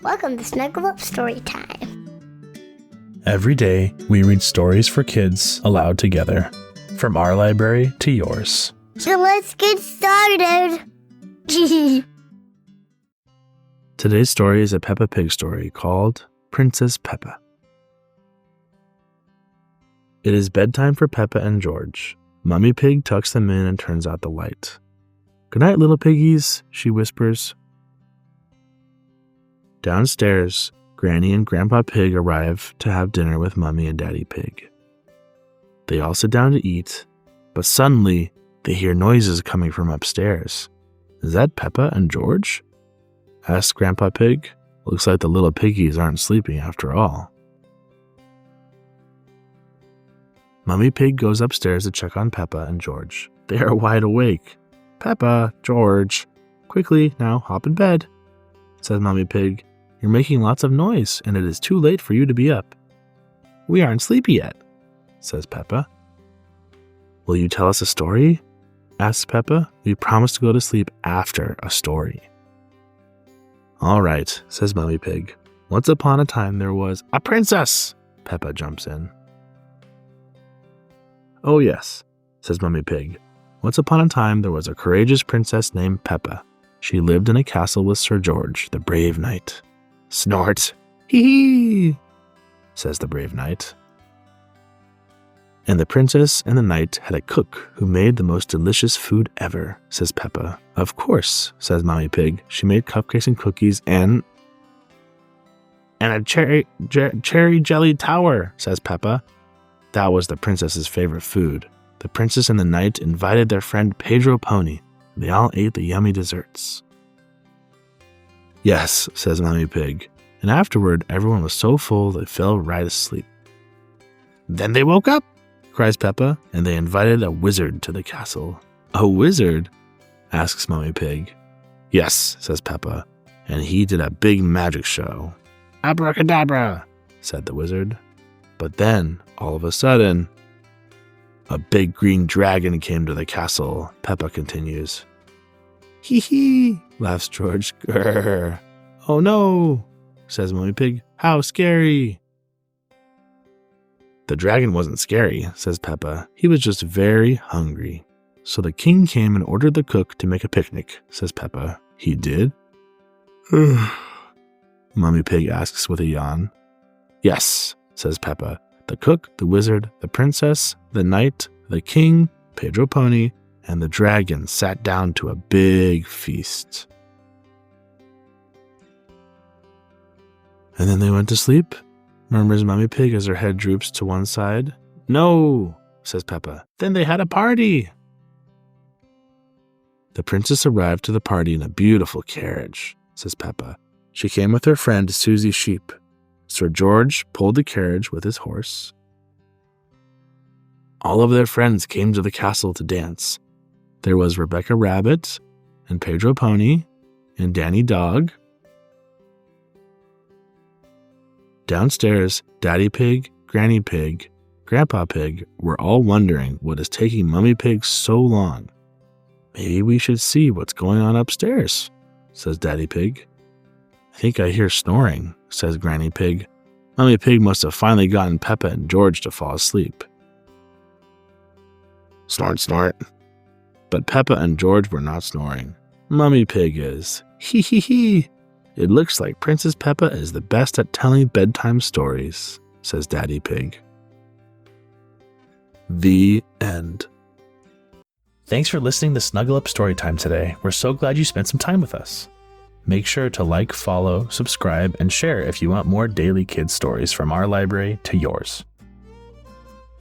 Welcome to Snuggle Up Story Time. Every day, we read stories for kids aloud together, from our library to yours. So let's get started. Today's story is a Peppa Pig story called Princess Peppa. It is bedtime for Peppa and George. Mummy Pig tucks them in and turns out the light. "Good night, little piggies," she whispers. Downstairs, Granny and Grandpa Pig arrive to have dinner with Mummy and Daddy Pig. They all sit down to eat, but suddenly they hear noises coming from upstairs. "Is that Peppa and George?" asks Grandpa Pig. "Looks like the little piggies aren't sleeping after all." Mummy Pig goes upstairs to check on Peppa and George. They are wide awake. "Peppa, George, quickly now hop in bed," says Mummy Pig. "You're making lots of noise, and it is too late for you to be up." "We aren't sleepy yet," says Peppa. "Will you tell us a story?" asks Peppa. "We promised to go to sleep after a story." "All right," says Mummy Pig. "Once upon a time there was a princess," Peppa jumps in. "Oh yes," says Mummy Pig. "Once upon a time there was a courageous princess named Peppa. She lived in a castle with Sir George, the brave knight." "Snort! Hee hee!" says the brave knight. "And the princess and the knight had a cook who made the most delicious food ever," says Peppa. "Of course," says Mommy Pig. "She made cupcakes and cookies and a cherry jelly tower," says Peppa. That was the princess's favorite food. The princess and the knight invited their friend Pedro Pony. They all ate the yummy desserts. "Yes," says Mommy Pig. And afterward, everyone was so full they fell right asleep. "Then they woke up," cries Peppa, "and they invited a wizard to the castle." "A wizard?" asks Mommy Pig. "Yes," says Peppa, "and he did a big magic show." "Abracadabra," said the wizard. But then, all of a sudden, "A big green dragon came to the castle," Peppa continues. "Hee hee," laughs George. "Grrr. Oh no," says Mommy Pig. "How scary." "The dragon wasn't scary," says Peppa. "He was just very hungry. So the king came and ordered the cook to make a picnic," says Peppa. "He did?" Mommy Pig asks with a yawn. "Yes," says Peppa. "The cook, the wizard, the princess, the knight, the king, Pedro Pony, and the dragon sat down to a big feast." "And then they went to sleep?" murmurs Mommy Pig as her head droops to one side. "No," says Peppa. "Then they had a party." "The princess arrived to the party in a beautiful carriage," says Peppa. "She came with her friend Susie Sheep. Sir George pulled the carriage with his horse. All of their friends came to the castle to dance. There was Rebecca Rabbit, and Pedro Pony, and Danny Dog. Downstairs, Daddy Pig, Granny Pig, Grandpa Pig were all wondering what is taking Mummy Pig so long. "Maybe we should see what's going on upstairs," says Daddy Pig. "I think I hear snoring," says Granny Pig. "Mummy Pig must have finally gotten Peppa and George to fall asleep." Snort, snort. But Peppa and George were not snoring. Mummy Pig is. "Hee hee hee. It looks like Princess Peppa is the best at telling bedtime stories," says Daddy Pig. The end. Thanks for listening to Snuggle Up Story Time today. We're so glad you spent some time with us. Make sure to like, follow, subscribe, and share if you want more daily kids stories from our library to yours.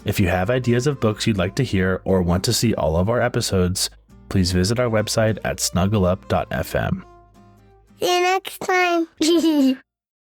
If you have ideas of books you'd like to hear or want to see all of our episodes, please visit our website at snuggleup.fm. See you next time.